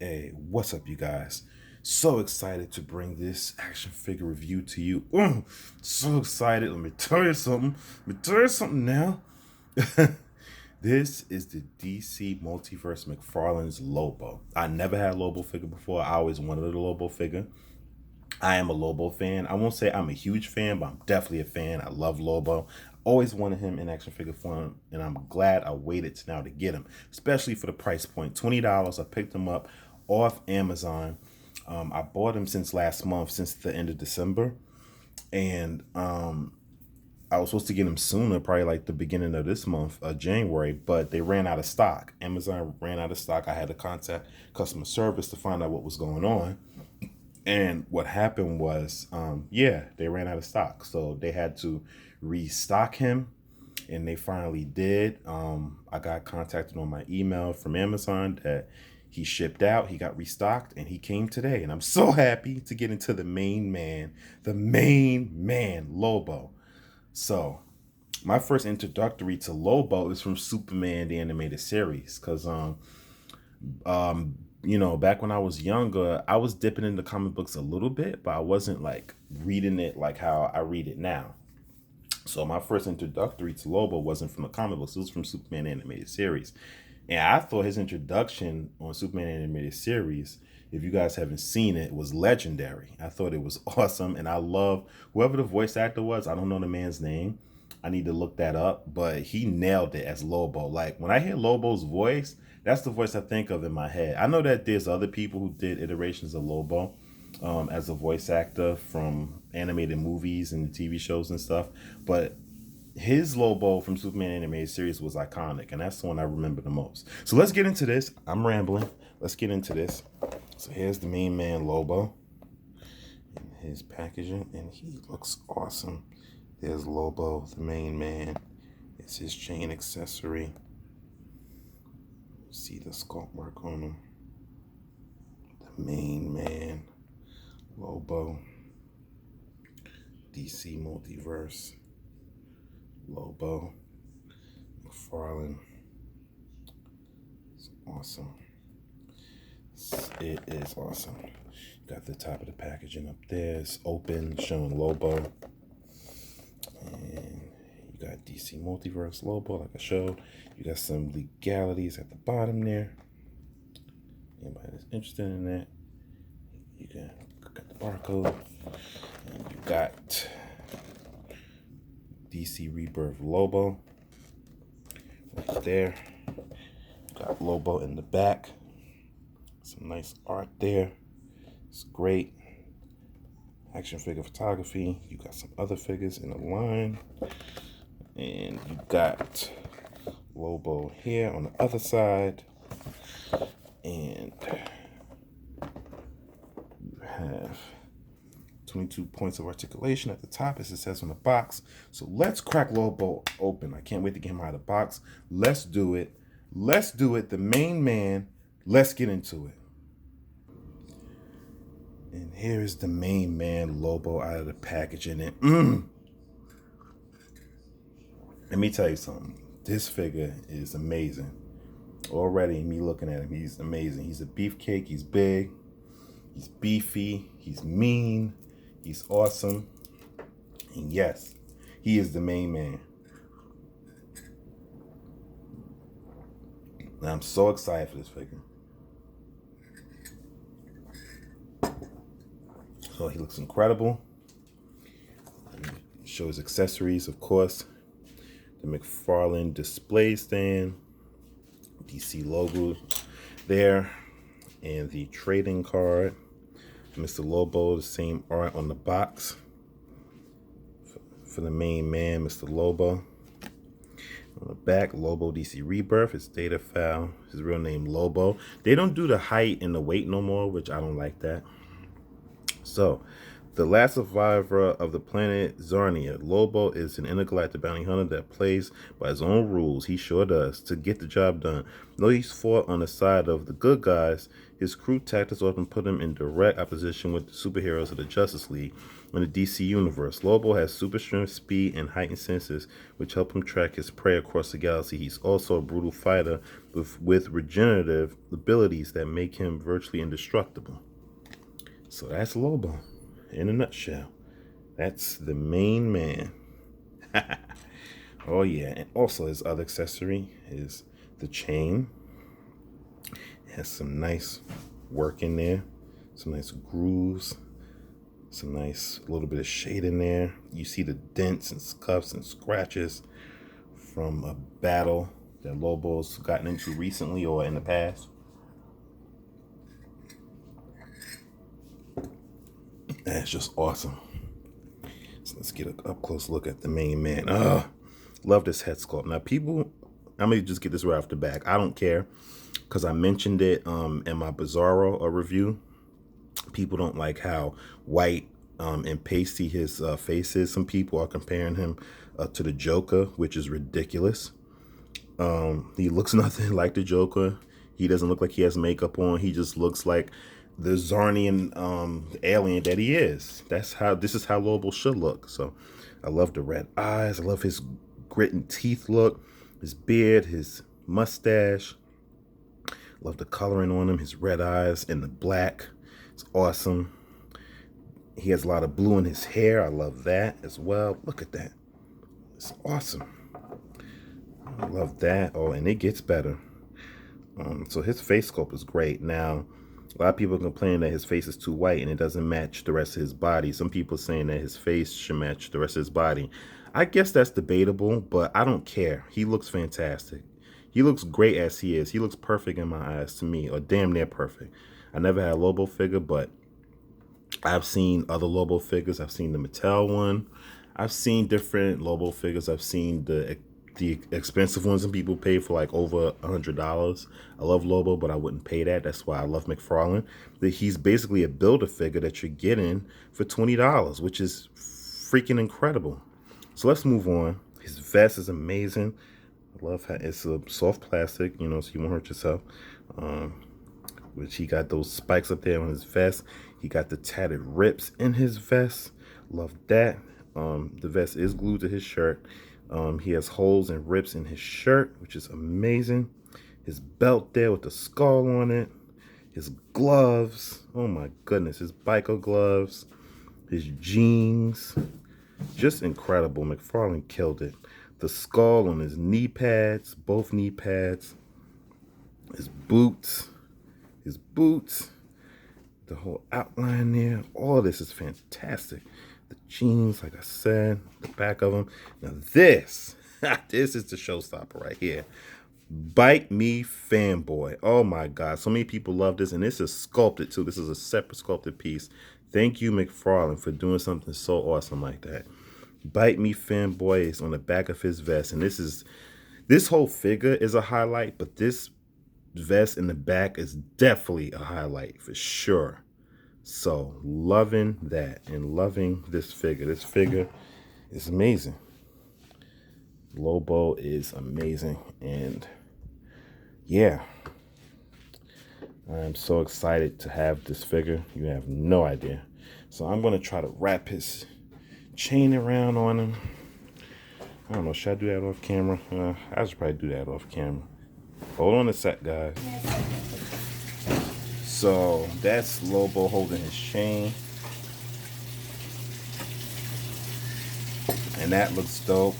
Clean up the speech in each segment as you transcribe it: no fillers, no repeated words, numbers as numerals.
Hey, what's up, you guys? So excited to bring this action figure review to you. So excited. Let me tell you something. Now. This is the DC Multiverse McFarlane's Lobo. I never had a Lobo figure before. I always wanted a Lobo figure. I am a Lobo fan. I won't say I'm a huge fan, but I'm definitely a fan. I love Lobo. Always wanted him in action figure form, and I'm glad I waited to now to get him, especially for the price point. $20. I picked him up off Amazon. I bought him since last month, since the end of December, and I was supposed to get him sooner, probably like the beginning of this month, January, but they ran out of stock. Amazon ran out of stock. I had to contact customer service to find out what was going on. And what happened was, they ran out of stock. So they had to restock him, and they finally did. I got contacted on my email from Amazon that he shipped out, he got restocked, and he came today. And I'm so happy to get into the main man, Lobo. So my first introductory to Lobo is from Superman the animated series, because back when I was younger, I was dipping into comic books a little bit, but I wasn't like reading it like how I read it now. So my first introductory to Lobo wasn't from the comic books; it was from Superman animated series. And I thought his introduction on Superman animated series, if you guys haven't seen it, was legendary. I thought it was awesome, and I love whoever the voice actor was. I don't know the man's name. I need to look that up, but he nailed it as Lobo. Like when I hear Lobo's voice, that's the voice I think of in my head. I know that there's other people who did iterations of Lobo as a voice actor from animated movies and TV shows and stuff, but his Lobo from Superman animated series was iconic, and that's the one I remember the most. So let's get into this. I'm rambling. Let's get into this. So here's the main man, Lobo, and his packaging, and he looks awesome. There's Lobo, the main man. It's his chain accessory. See the sculpt work on him. The main man, Lobo. DC Multiverse. Lobo. Mcfarlane. It's awesome. It is awesome. Got the top of the packaging up there. It's open, showing Lobo. And you got DC Multiverse Lobo, like I showed. You got some legalities at the bottom there. Anybody that's interested in that, you got the barcode. And you got DC Rebirth Lobo right there. Got Lobo in the back. Some nice art there. It's great. Action figure photography. You got some other figures in the line. And you got Lobo here on the other side. And you have 22 points of articulation at the top, as it says on the box. So let's crack Lobo open. I can't wait to get him out of the box. Let's do it. Let's do it. The main man. Let's get into it. And here is the main man, Lobo, out of the packaging. And let me tell you something. This figure is amazing. Already, me looking at him, he's amazing. He's a beefcake. He's big. He's beefy. He's mean. He's awesome. And yes, he is the main man. And I'm so excited for this figure. So he looks incredible. Show his accessories, of course. The Mcfarlane display stand. DC logo there. And the trading card. Mr. Lobo, the same art on the box. For the main man, Mr. Lobo. On the back, Lobo DC Rebirth. His data file. His real name, Lobo. They don't do the height and the weight no more, which I don't like that. So, The last survivor of the planet Zarnia, Lobo is an intergalactic bounty hunter that plays by his own rules. He sure does, to get the job done. Though he's fought on the side of the good guys, his crew tactics often put him in direct opposition with the superheroes of the Justice League. In the DC universe, Lobo has super strength, speed, and heightened senses, which help him track his prey across the galaxy. He's also a brutal fighter with regenerative abilities that make him virtually indestructible. So that's Lobo in a nutshell. That's the main man. Oh yeah, and also his other accessory is the chain. It has some nice work in there, some nice grooves, some nice little bit of shade in there. You see the dents and scuffs and scratches from a battle that Lobo's gotten into recently or in the past. That's just awesome. So let's get an up close look at the main man. Love this head sculpt. Now people, I'm gonna just get this right off the back. I don't care because I mentioned it in my Bizarro review. People don't like how white and pasty his face is. Some people are comparing him to the Joker, which is ridiculous. He looks nothing like the Joker. He doesn't look like he has makeup on. He just looks like the Zarnian alien that he is. This is how Lobo should look. So I love the red eyes. I love his grit and teeth look, his beard, his mustache. Love the coloring on him, his red eyes and the black. It's awesome. He has a lot of blue in his hair. I love that as well. Look at that. It's awesome. I love that. Oh, and it gets better. So his face sculpt is great. Now, a lot of people complain that his face is too white and it doesn't match the rest of his body. Some people are saying that his face should match the rest of his body. I guess that's debatable, but I don't care. He looks fantastic. He looks great as he is. He looks perfect in my eyes to me, or damn near perfect. I never had a Lobo figure, but I've seen other Lobo figures. I've seen the Mattel one. I've seen different Lobo figures. I've seen the expensive ones and people pay for like over $100. I love Lobo, but I wouldn't pay that. That's why I love Mcfarlane. He's basically a Build-A-Figure that you're getting for $20, which is freaking incredible. So let's move on. His vest is amazing. I love how it's a soft plastic, you know, so you won't hurt yourself. Which he got those spikes up there on his vest. He got the tatted rips in his vest. Love that. The vest is glued to his shirt. He has holes and rips in his shirt, which is amazing. His belt there with the skull on it. His gloves. Oh my goodness. His biker gloves. His jeans. Just incredible. Mcfarlane killed it. The skull on his knee pads. Both knee pads. His boots. His boots. The whole outline there. All this is fantastic. The jeans, like I said, the back of them. Now this is the showstopper right here. Bite Me Fanboy. Oh my God. So many people love this. And this is sculpted too. This is a separate sculpted piece. Thank you, Mcfarlane, for doing something so awesome like that. Bite Me Fanboy is on the back of his vest. And this whole figure is a highlight. But this vest in the back is definitely a highlight for sure. So loving that and loving this figure. This figure is amazing. Lobo is amazing. And yeah, I'm so excited to have this figure. You have no idea. So I'm going to try to wrap his chain around on him. I don't know. Should I do that off camera? I should probably do that off camera. Hold on a sec, guys. So that's Lobo holding his chain. And that looks dope.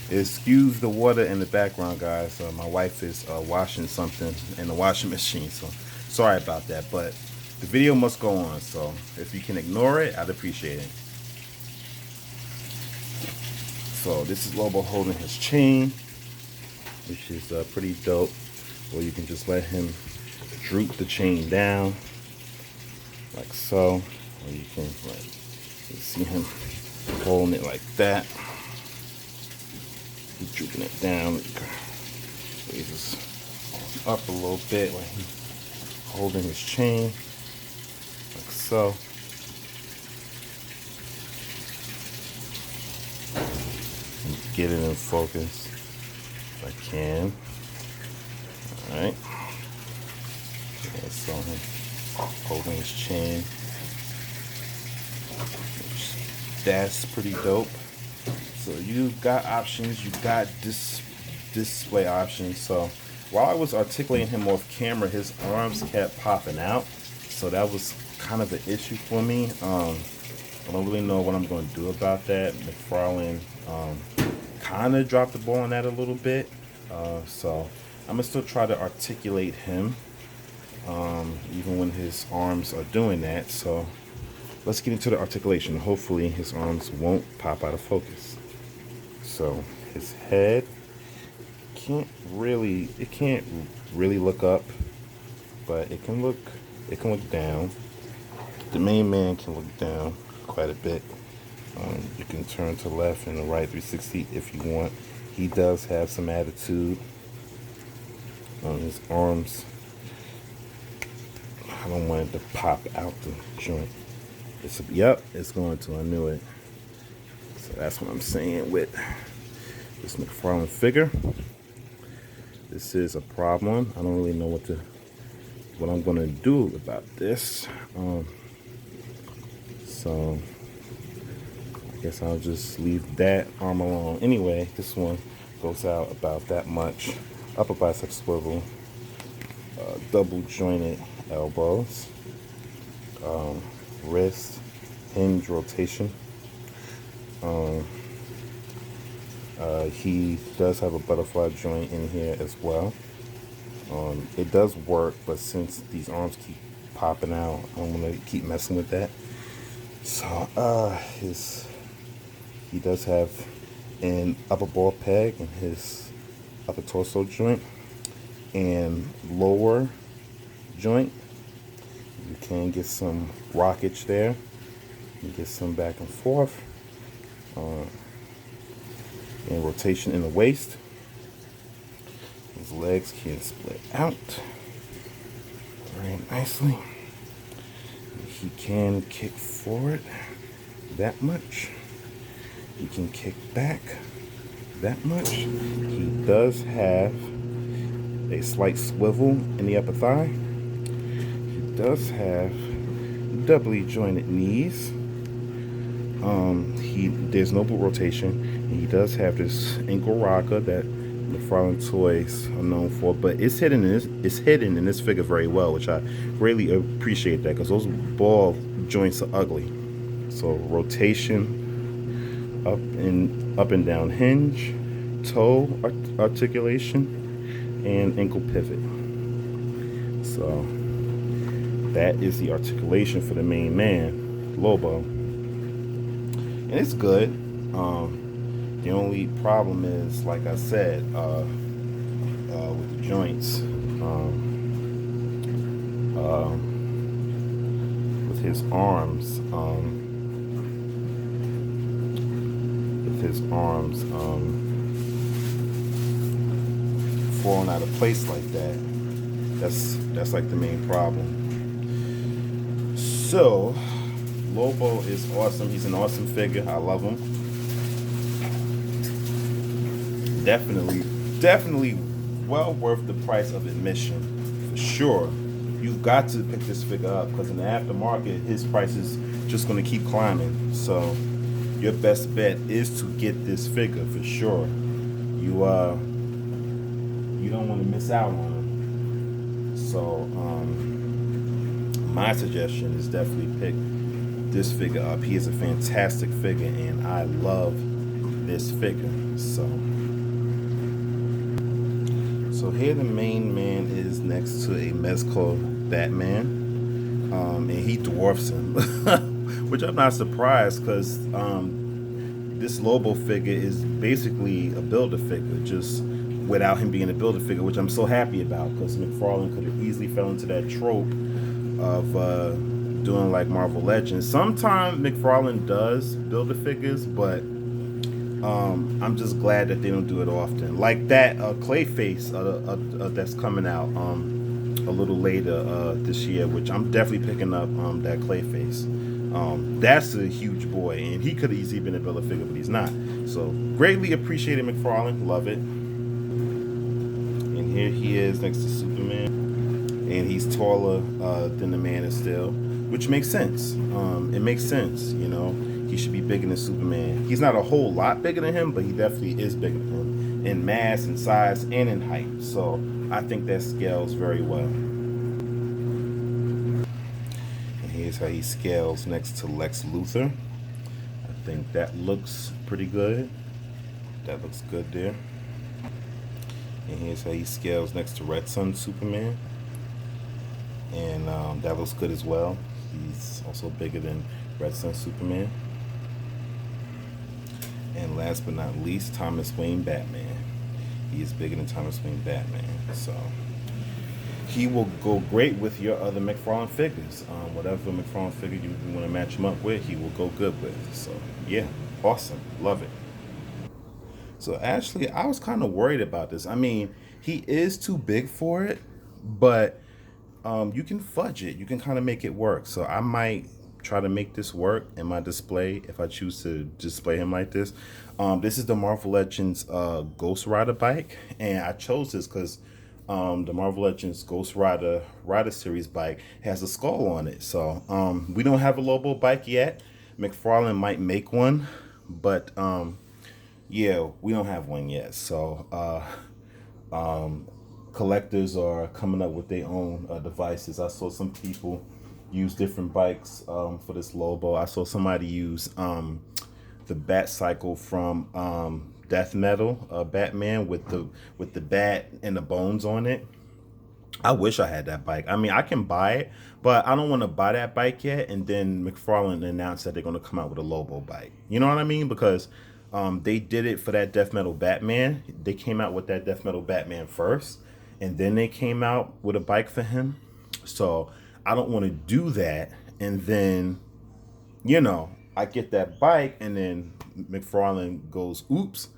Excuse the water in the background, guys. My wife is washing something in the washing machine. So sorry about that. But the video must go on. So if you can ignore it, I'd appreciate it. So this is Lobo holding his chain, which is pretty dope. Or you can just let him droop the chain down like so, or you can see him holding it like that. He's drooping it down. Raises up a little bit when he's holding his chain like so. get it in focus if I can. All right. Yeah, so him holding his chin. That's pretty dope. So you got options. You got display options. So while I was articulating him off camera, his arms kept popping out. So that was kind of an issue for me. I don't really know what I'm going to do about that. Mcfarlane kind of dropped the ball on that a little bit. So I'm going to still try to articulate him, even when his arms are doing that. So let's get into the articulation. Hopefully his arms won't pop out of focus. So his head can't really look up, but it can look down. The main man can look down quite a bit. You can turn to left and the right 360 if you want. He does have some attitude on his arms. I don't want it to pop out the joint. Yep, it's going to. I knew it. So that's what I'm saying with this Mcfarlane figure. This is a problem. I don't really know what I'm gonna do about this. So I guess I'll just leave that arm alone. Anyway, this one goes out about that much. Upper bicep swivel, double jointed elbows, wrist, hinge rotation. He does have a butterfly joint in here as well. It does work, but since these arms keep popping out, I don't want to keep messing with that. So he does have an upper ball peg in his upper torso joint and lower joint. You can get some rockage there. You get some back and forth. And rotation in the waist. His legs can split out very nicely. He can kick forward that much. He can kick back that much. He does have a slight swivel in the upper thigh. He does have doubly jointed knees. There's no boot rotation. He does have this ankle rocker that the Mcfarlane toys are known for, but it's hidden in this figure very well, which I greatly appreciate that, because those ball joints are ugly. So rotation, up and down hinge, toe articulation, and ankle pivot. So that is the articulation for the main man, Lobo. And it's good. The only problem is, like I said, with the joints, with his arms, falling out of place like that. That's like the main problem. So Lobo is awesome. He's an awesome figure. I love him. Definitely well worth the price of admission, for sure. You've got to pick this figure up, because in the aftermarket, his price is just going to keep climbing. So your best bet is to get this figure for sure. You don't want to miss out on him. So my suggestion is definitely pick this figure up. He is a fantastic figure, and I love this figure. So here the main man is next to a Mezco Batman, and he dwarfs him, which I'm not surprised, because this Lobo figure is basically a builder figure, just without him being a builder figure, which I'm so happy about, because Mcfarlane could have easily fell into that trope of doing like Marvel Legends. Sometimes Mcfarlane does builder figures, but I'm just glad that they don't do it often. Like that Clayface that's coming out a little later this year, which I'm definitely picking up that Clayface. That's a huge boy, and he could have easily been a Build-A-Figure, but he's not. So greatly appreciated Mcfarlane, love it. And here he is next to Superman, and he's taller than the Man of Steel, which makes sense. It makes sense, you know. He should be bigger than Superman. He's not a whole lot bigger than him, but he definitely is bigger than him in mass and size and in height. So I think that scales very well. And here's how he scales next to Lex Luthor. I think that looks pretty good. That looks good there. And here's how he scales next to Red Sun Superman. And that looks good as well. He's also bigger than Red Sun Superman. And last but not least, Thomas Wayne Batman. He is bigger than Thomas Wayne Batman. So he will go great with your other Mcfarlane figures. Whatever Mcfarlane figure you want to match him up with, he will go good with. So yeah, awesome. Love it. So actually, I was kind of worried about this. I mean, he is too big for it, but you can fudge it. You can kind of make it work. So I might try to make this work in my display if I choose to display him like this. This is the Marvel Legends Ghost Rider bike, and I chose this because the Marvel Legends Ghost Rider Series bike has a skull on it. So we don't have a Lobo bike yet. Mcfarlane might make one, but yeah, we don't have one yet. So collectors are coming up with their own devices. I saw some people use different bikes for this Lobo. I saw somebody use the Bat Cycle from Death Metal Batman with the bat and the bones on it. I wish I had that bike. I mean, I can buy it, but I don't want to buy that bike yet. And then Mcfarlane announced that they're going to come out with a Lobo bike. You know what I mean? Because they did it for that Death Metal Batman. They came out with that Death Metal Batman first, and then they came out with a bike for him. So I don't want to do that. And then, you know, I get that bike, and then Mcfarlane goes, oops,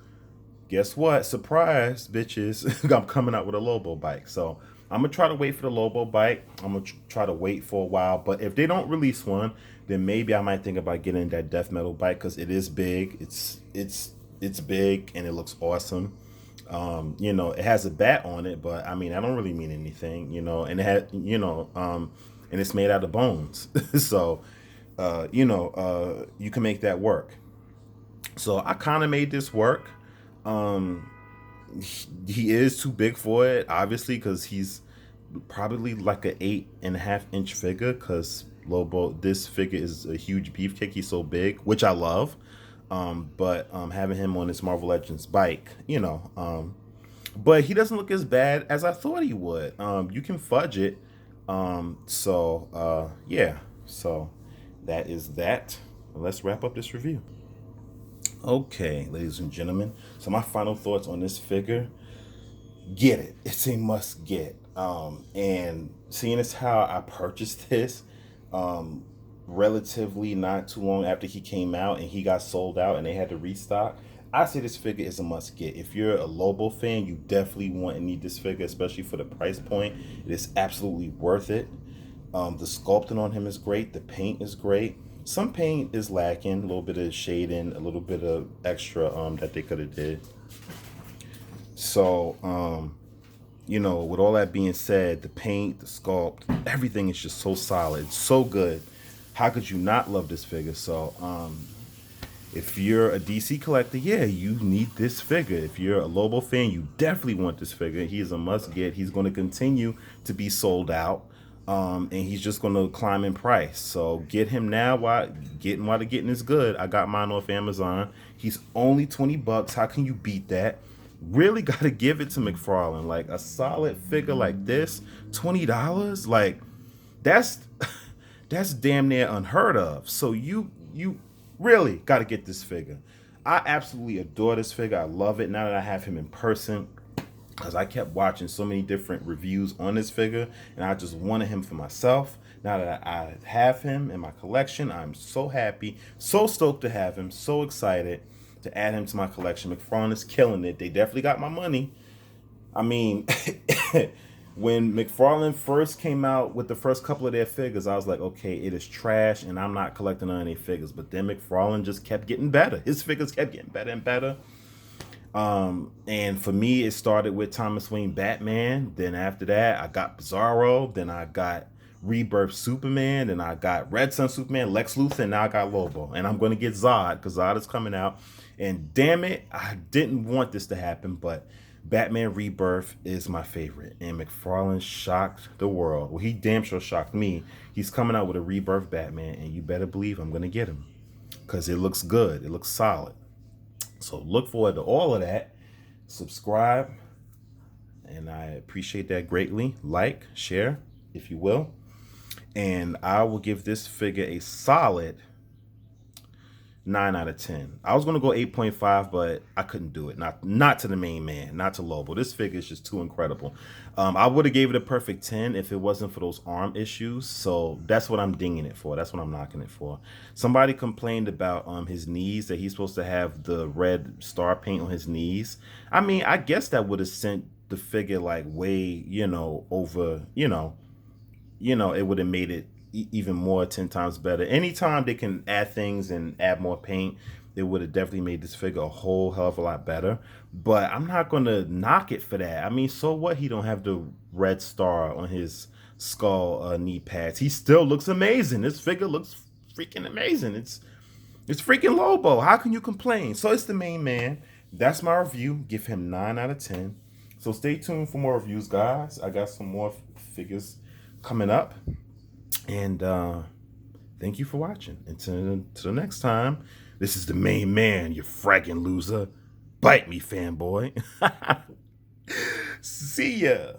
guess what? Surprise, bitches. I'm coming out with a Lobo bike. So I'm going to try to wait for the Lobo bike. I'm going to try to wait for a while. But if they don't release one, then maybe I might think about getting that Death Metal bike, because it is big. It's big, and it looks awesome. You know, it has a bat on it, but I mean, I don't really mean anything, you know, and it had, you know, and it's made out of bones. So, you know, you can make that work. So I kind of made this work. He is too big for it, obviously, because he's probably like an 8.5-inch figure, because Lobo, this figure is a huge beefcake. He's so big, which I love. But having him on this Marvel Legends bike, you know, but he doesn't look as bad as I thought he would. You can fudge it. So yeah, so that is that. Let's wrap up this review. Okay, ladies and gentlemen, so my final thoughts on this figure: get it. It's a must get. And seeing as how I purchased this relatively not too long after he came out, and he got sold out and they had to restock, I say this figure is a must get. If you're a Lobo fan, you definitely want and need this figure, especially for the price point. It is absolutely worth it. The sculpting on him is great. The paint is great. Some paint is lacking, a little bit of shading, a little bit of extra that they could have did. So you know, with all that being said, the paint, the sculpt, everything is just so solid, so good. How could you not love this figure? So if you're a DC collector, yeah, you need this figure. If you're a Lobo fan, you definitely want this figure. He is a must get. He's going to continue to be sold out, and he's just going to climb in price. So get him now while the getting is good. I got mine off Amazon. He's only $20. How can you beat that? Really got to give it to Mcfarlane. Like, a solid figure like this, $20, like that's damn near unheard of. So you really got to get this figure. I absolutely adore this figure. I love it now that I have him in person, because I kept watching so many different reviews on this figure, and I just wanted him for myself. Now that I have him in my collection, I'm so happy, so stoked to have him, so excited to add him to my collection. Mcfarlane is killing it. They definitely got my money. I mean, When McFarlane first came out with the first couple of their figures, I was like, okay, it is trash, and I'm not collecting on any figures. But then McFarlane just kept getting better. His figures kept getting better and better. And for me, it started with Thomas Wayne Batman. Then after that, I got Bizarro. Then I got Rebirth Superman. Then I got Red Sun Superman, Lex Luthor, and now I got Lobo. And I'm going to get Zod because Zod is coming out. And damn it, I didn't want this to happen, but Batman Rebirth is my favorite. And McFarlane shocked the world. Well, he damn sure shocked me. He's coming out with a Rebirth Batman, and you better believe I'm going to get him because it looks good. It looks solid. So look forward to all of that. Subscribe, and I appreciate that greatly. Like, share, if you will. And I will give this figure a solid 9 out of 10. I was going to go 8.5, but I couldn't do it. Not to the main man, not to Lobo. This figure is just too incredible. I would have gave it a perfect 10 if it wasn't for those arm issues. So that's what I'm dinging it for. That's what I'm knocking it for. Somebody complained about his knees, that he's supposed to have the red star paint on his knees. I mean, I guess that would have sent the figure like way, over, it would have made it even more 10 times better. Anytime they can add things and add more paint, it would have definitely made this figure a whole hell of a lot better. But I'm not going to knock it for that. I mean, so what? He don't have the red star on his skull knee pads. He still looks amazing. This figure looks freaking amazing. It's freaking Lobo. How can you complain? So it's the main man. That's my review. Give him 9 out of 10. So stay tuned for more reviews, guys. I got some more figures coming up. And thank you for watching. Until the next time, this is the main man, you fragging loser. Bite me, fanboy. See ya.